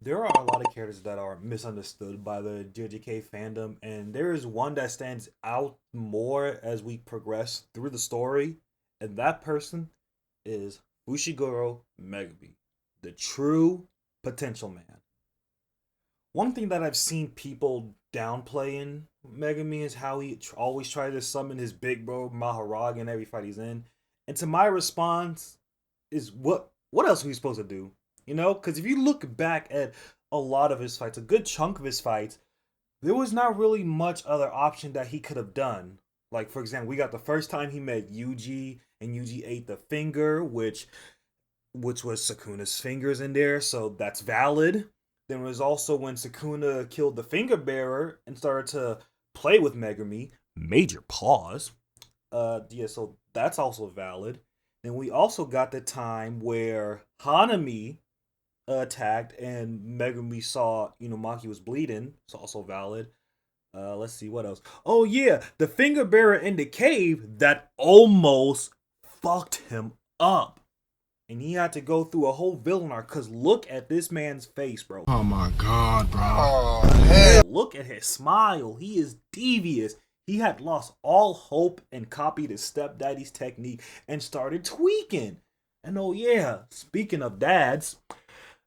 There are a lot of characters that are misunderstood by the JJK fandom, and there is one that stands out more as we progress through the story, and that person is Fushiguro Megumi, the true potential man. One thing that I've seen people downplaying Megumi is how he always tries to summon his big bro Maharag in every fight he's in, and to my response is what else are we supposed to do? You know, because if you look back at a lot of his fights, a good chunk of his fights, there was not really much other option that he could have done. Like for example, we got the first time he met Yuji, and Yuji ate the finger, which was Sukuna's fingers in there, so that's valid. Then was also when Sukuna killed the finger bearer and started to play with Megumi. Major pause. Yeah, so that's also valid. Then we also got the time where Hanami attacked and Megumi saw, Maki was bleeding. It's also valid. Let's see what else. Oh yeah, the finger bearer in the cave that almost fucked him up. And he had to go through a whole villain arc. Cause look at this man's face, bro. Oh my god, bro. Oh, hell. Look at his smile. He is devious. He had lost all hope and copied his stepdaddy's technique and started tweaking. And oh yeah, speaking of dads,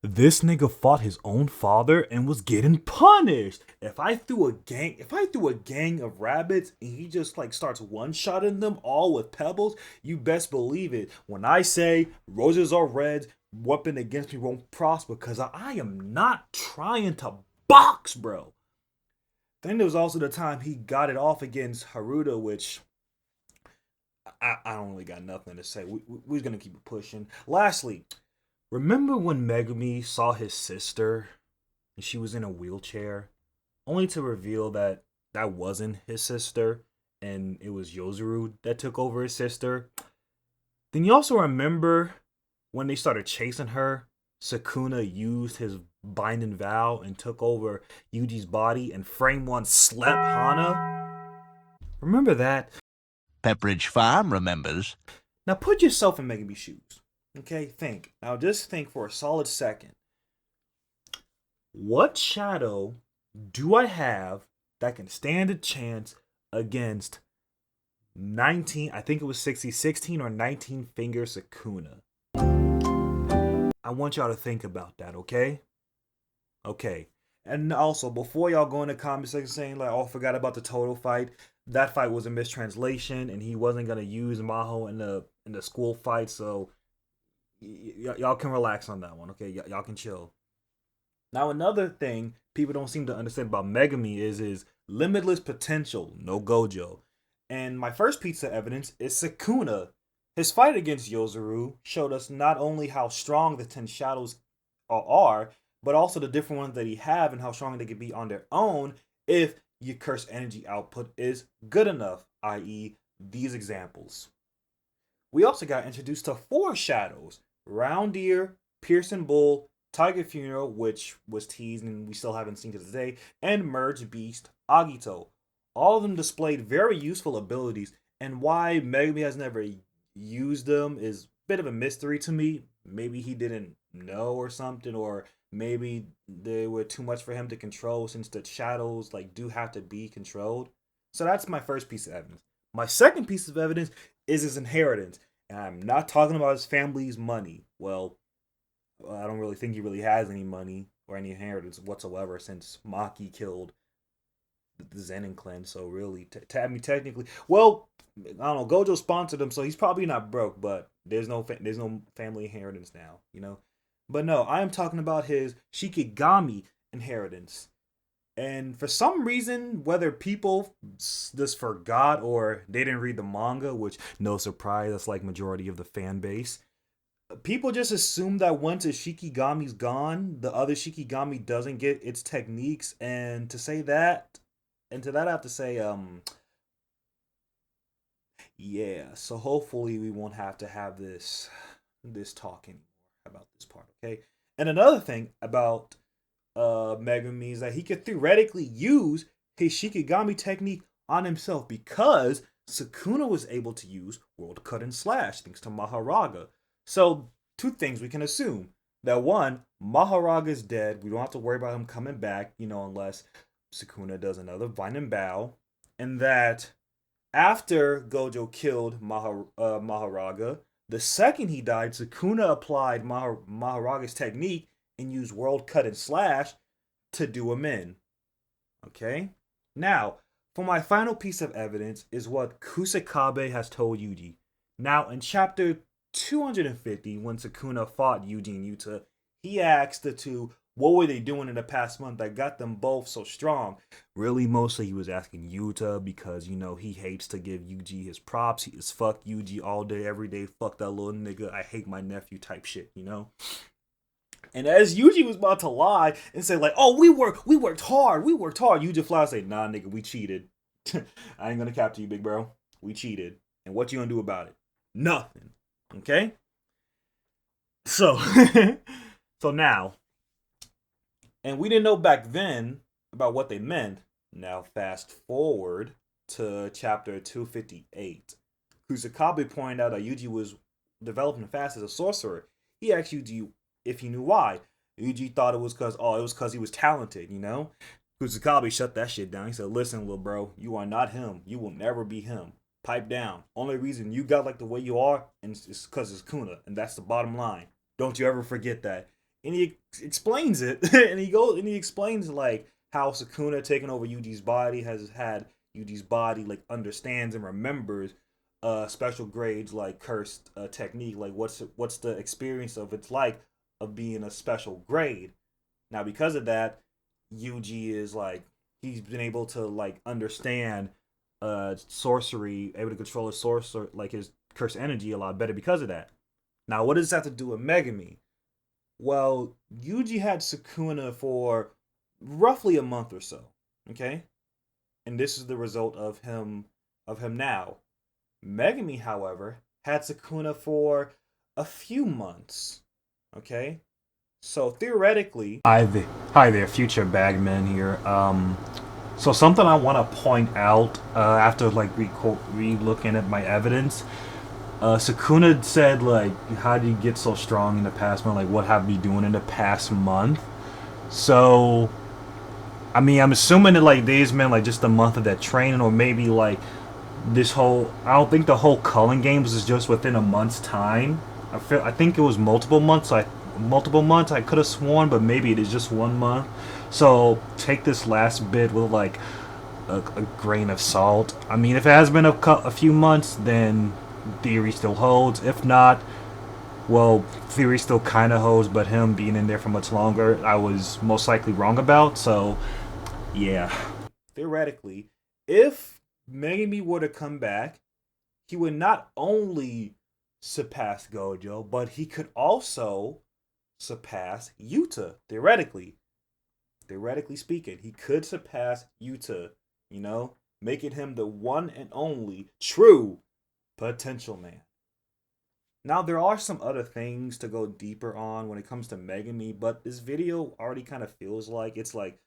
this nigga fought his own father and was getting punished. If I threw a gang of rabbits and he just like starts one-shotting them all with pebbles, you best believe it. When I say roses are red, weapon against me won't prosper, because I am not trying to box, bro. Then there was also the time he got it off against Haruta, which I don't really got nothing to say. We're gonna keep it pushing. Lastly, remember when Megumi saw his sister and she was in a wheelchair, only to reveal that that wasn't his sister and it was Yozuru that took over his sister? Then you also remember when they started chasing her, Sukuna used his binding vow and took over Yuji's body and frame one slept Hana? Remember that? Pepperidge Farm remembers. Now put yourself in Megumi's shoes. Okay, think. Now just think for a solid second. What shadow do I have that can stand a chance against 19, I think it was 16 or 19 finger Sukuna? I want y'all to think about that, okay? Okay. And also, before y'all go in the comment section saying, like, oh, I forgot about the total fight, that fight was a mistranslation, and he wasn't going to use Maho in the school fight, so y'all can relax on that one, okay? Y'all can chill. Now, another thing people don't seem to understand about Megumi is his limitless potential, no Gojo. And my first piece of evidence is Sukuna. His fight against Yozuru showed us not only how strong the 10 shadows are, but also the different ones that he have and how strong they can be on their own if your curse energy output is good enough, i.e. these examples. We also got introduced to 4 shadows: Round Ear, Pearson Bull, Tiger Funeral, which was teased and we still haven't seen to today, and Merge Beast Agito. All of them displayed very useful abilities, and why Megumi has never used them is a bit of a mystery to me. Maybe he didn't know or something, or maybe they were too much for him to control since the shadows like do have to be controlled. So that's my first piece of evidence. My second piece of evidence is his inheritance. And I'm not talking about his family's money. Well, I don't really think he really has any money or any inheritance whatsoever since Maki killed the Zenin clan. So really, technically, well, I don't know. Gojo sponsored him, so he's probably not broke. But there's no family inheritance now, you know. But no, I am talking about his Shikigami inheritance. And for some reason, whether people just forgot or they didn't read the manga, which no surprise, that's like majority of the fan base, people just assume that once a Shikigami's gone, the other Shikigami doesn't get its techniques. And to say that, and to that I have to say, yeah. So hopefully we won't have to have this talk anymore about this part, okay? And another thing about Megumi is that he could theoretically use his Shikigami technique on himself because Sukuna was able to use World Cut and Slash thanks to Maharaga. So, 2 things we can assume. that one, Maharag is dead. We don't have to worry about him coming back, unless Sukuna does another Vine and Bow. And that after Gojo killed Maharaga, the second he died, Sukuna applied Maharaga's technique and used World Cut and Slash to do him in. Okay? Now, for my final piece of evidence is what Kusakabe has told Yuji. Now, in chapter 250, when Sukuna fought Yuji and Yuta, he asked the two what were they doing in the past month that got them both so strong. Really, mostly he was asking Yuta because, he hates to give Yuji his props. He is fuck Yuji all day, every day. Fuck that little nigga. I hate my nephew type shit, And as Yuji was about to lie and say like, "Oh, we worked hard, Yuji flat say, "Nah, nigga, we cheated. I ain't gonna cap to you, big bro. We cheated. And what you gonna do about it? Nothing. Okay. So, so now, and we didn't know back then about what they meant. Now, fast forward to chapter 258. Kusakabe pointed out that Yuji was developing fast as a sorcerer. He asked Yuji if he knew why. Yuji thought it was because he was talented, Kusakabe shut that shit down. He said, "Listen, little bro, you are not him. You will never be him. Pipe down. Only reason you got like the way you are is because it's Kuna, and that's the bottom line. Don't you ever forget that." And he explains it, and he explains like how Sukuna taking over Yuji's body has had Yuji's body like understands and remembers special grades like cursed technique, like what's the experience of it's like of being a special grade. Now because of that, Yuji is like he's been able to like understand sorcery, able to control his sorcerer like his cursed energy a lot better because of that. Now what does this have to do with Megumi? Well, Yuji had Sukuna for roughly a month or so, okay? And this is the result of him now. Megumi, however, had Sukuna for a few months, okay? So theoretically, hi there, future Bagmen here. So something I want to point out after like re-looking at my evidence. Sukuna said like, "How did you get so strong in the past month? Like, what have you been doing in the past month?" So, I mean, I'm assuming that like these meant like just a month of that training, or maybe like this whole. I don't think the whole Culling Games is just within a month's time. I think it was multiple months. I could have sworn, but maybe it is just 1 month. So take this last bit with like a grain of salt. I mean, if it has been a few months, then theory still holds. If not, well, theory still kind of holds, but him being in there for much longer, I was most likely wrong about. So, yeah. Theoretically, if Megumi were to come back, he would not only surpass Gojo, but he could also surpass Yuta. Theoretically speaking, he could surpass Yuta, making him the one and only true potential man. Now, there are some other things to go deeper on when it comes to Megumi, but this video already kind of feels like it's like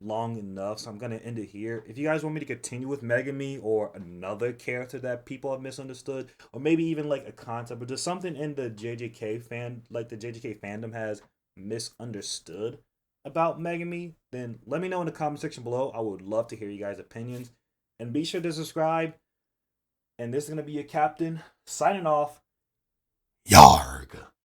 long enough, so I'm going to end it here. If you guys want me to continue with Megumi or another character that people have misunderstood, or maybe even like a concept, or just something in the JJK fandom has misunderstood about Megumi, then let me know in the comment section below. I would love to hear you guys' opinions. And be sure to subscribe. And this is going to be your captain signing off. Yargh.